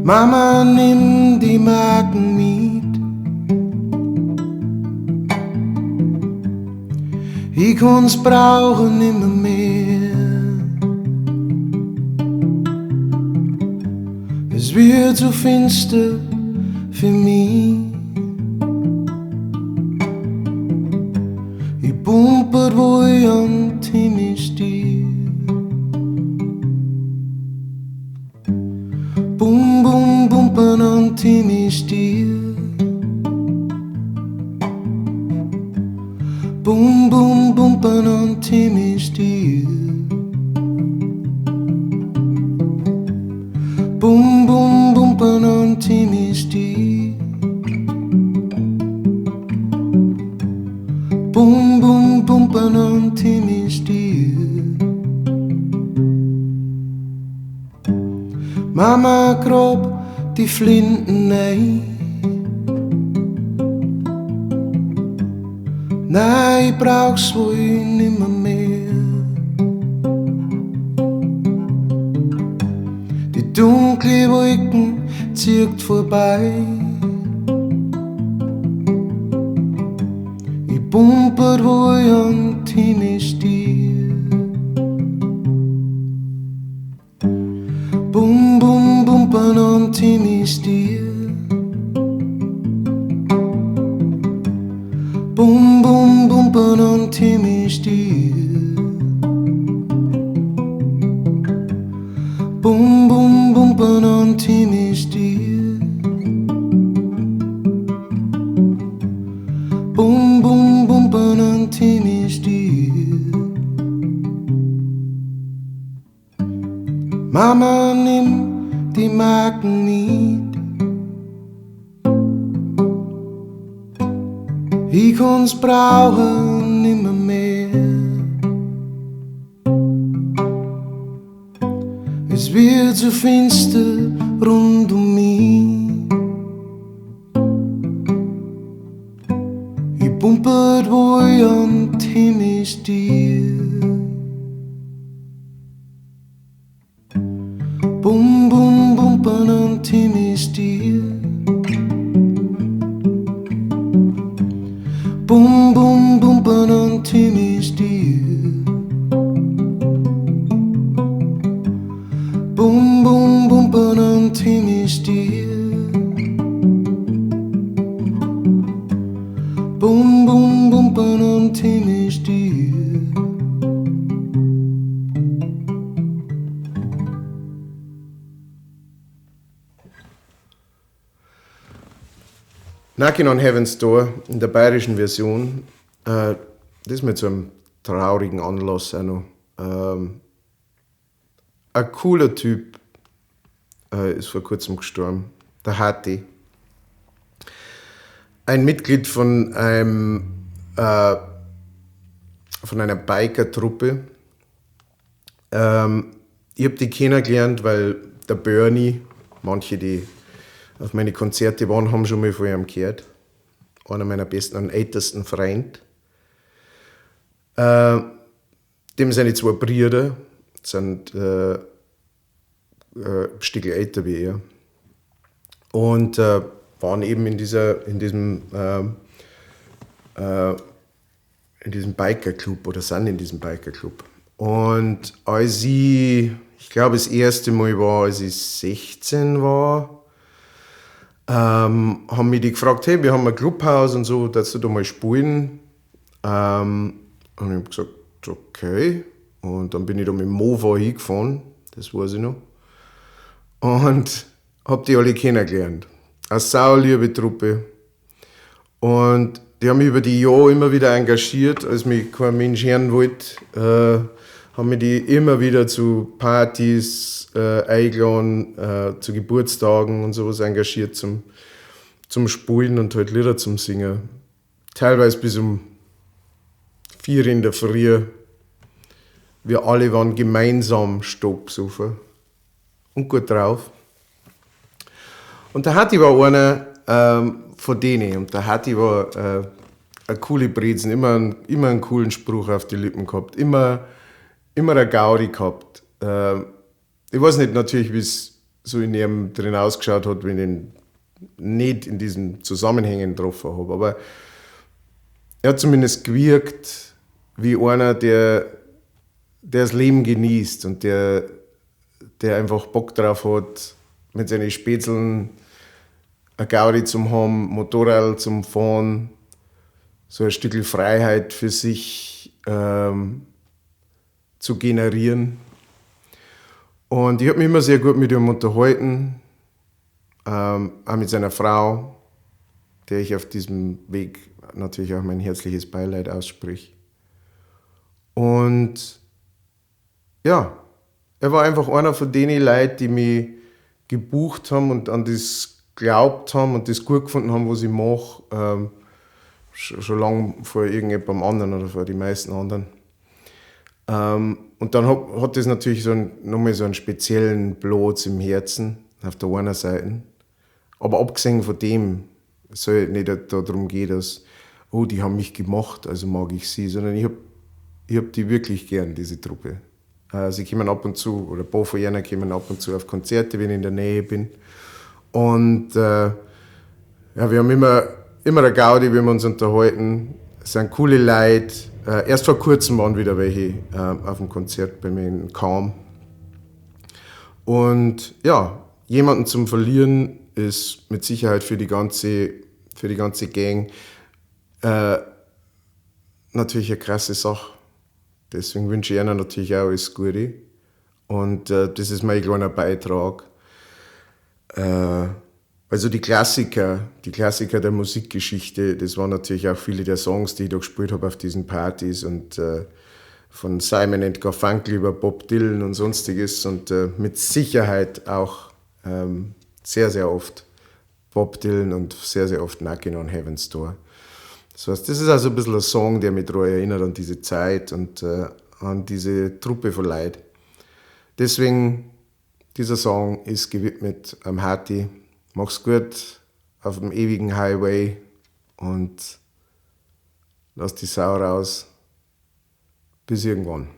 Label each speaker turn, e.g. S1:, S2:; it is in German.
S1: Mama, nimm die Marken mit. Ich kann's brauchen nimmer mehr. Es wird so finster für mich. Ich bumper wohl an Timmy stier. Bum bum bumpern an Timmy stier. Bum bum bumpern an Timmy stier. Bum bum bumpern an Timmy stier. Bum bum bumpern an Timmy stier. Mama grab die Flinten ein. Nein, ich brauch's wohl nimmer mehr. Die dunkle Wolken zieht vorbei. Ich bumper wohl an Timmy stier. Bum bum bumpern an Timmy stier. Bum bum bumpern an Timmy stier. Bum bum bumpern an Timmy stier. Bum bum bumpern an Timmy stier. Mama, nimm die Marken mit. Ich kann's brauchen nimmer mehr. Es wird so finster rund um mich. Ich bumpert wohl an Timmy stier. Bum bum bumpern an Timmy stier. Bum bum bumpern an Timmy stier. Bum bum bumpern an Timmy stier. Bum bum bumpern an Timmy stier. Knockin' on Heaven's Door in der bayerischen Version, das mit so einem traurigen Anlass auch noch. Ein cooler Typ ist vor kurzem gestorben, der Hati. Ein Mitglied von einer Biker-Truppe. Ich habe die kennengelernt, weil der Bernie, manche, die auf meine Konzerte waren, haben schon mal von ihm gehört. Einer meiner besten und ältesten Freunde. Dem seine zwei Brüder sind ein Stück älter wie er. Und waren eben in diesem Biker-Club oder sind in diesem Biker-Club. Und als ich glaube, das erste Mal war, als ich 16 war, haben mich die gefragt, hey, wir haben ein Clubhaus und so, darfst du da mal spielen? Und ich habe gesagt, okay. Und dann bin ich da mit dem Mova hingefahren, das weiß ich noch. Und habe die alle kennengelernt. Eine sauliebe Truppe. Und die haben mich über die Jahre immer wieder engagiert, als mich kein Mensch hören wollte. Haben mich die immer wieder zu Partys eingeladen, zu Geburtstagen und sowas engagiert zum Spielen und halt Lieder zum Singen. Teilweise bis um 4 in der Früh. Wir alle waren gemeinsam Stoppsucher und gut drauf. Und der Hatti war einer von denen. Und der Hatti war eine coole Brezen, immer einen coolen Spruch auf die Lippen gehabt, immer eine Gaudi gehabt. Ich weiß nicht natürlich, wie es so in ihm drin ausgeschaut hat, wenn ich ihn nicht in diesen Zusammenhängen getroffen habe. Aber er hat zumindest gewirkt wie einer, der das Leben genießt und der einfach Bock drauf hat, mit seinen Spätzeln eine Gaudi zum haben, Motorrad zum Fahren, so ein Stück Freiheit für sich zu generieren. Und ich habe mich immer sehr gut mit ihm unterhalten, auch mit seiner Frau, der ich auf diesem Weg natürlich auch mein herzliches Beileid ausspreche. Und ja, er war einfach einer von den Leuten, die mich gebucht haben und an das geglaubt haben und das gut gefunden haben, was ich mache, schon lange vor irgendjemandem anderen oder vor den meisten anderen. Und dann hat das natürlich nochmal so einen speziellen Platz im Herzen, auf der einen Seite. Aber abgesehen von dem soll es nicht darum gehen, dass, oh, die haben mich gemacht, also mag ich sie, sondern ich hab die wirklich gern, diese Truppe. Sie kommen ab und zu, oder ein paar von ihnen kommen ab und zu auf Konzerte, wenn ich in der Nähe bin. Und ja, wir haben immer eine Gaudi, wenn wir uns unterhalten. Es sind coole Leute. Erst vor kurzem waren wieder welche auf dem Konzert bei mir in Cham. Und ja, jemanden zum Verlieren ist mit Sicherheit für die ganze Gang natürlich eine krasse Sache. Deswegen wünsche ich ihnen natürlich auch alles Gute. Und das ist mein kleiner Beitrag. Also die Klassiker der Musikgeschichte, das waren natürlich auch viele der Songs, die ich da gespielt habe auf diesen Partys und von Simon & Garfunkel über Bob Dylan und sonstiges und mit Sicherheit auch sehr, sehr oft Bob Dylan und sehr, sehr oft Knockin' on Heaven's Door. Das heißt, das ist also ein bisschen ein Song, der mich daran erinnert an diese Zeit und an diese Truppe von Leuten. Deswegen, dieser Song ist gewidmet am Hati. Mach's gut auf dem ewigen Highway und lass die Sau raus. Bis irgendwann.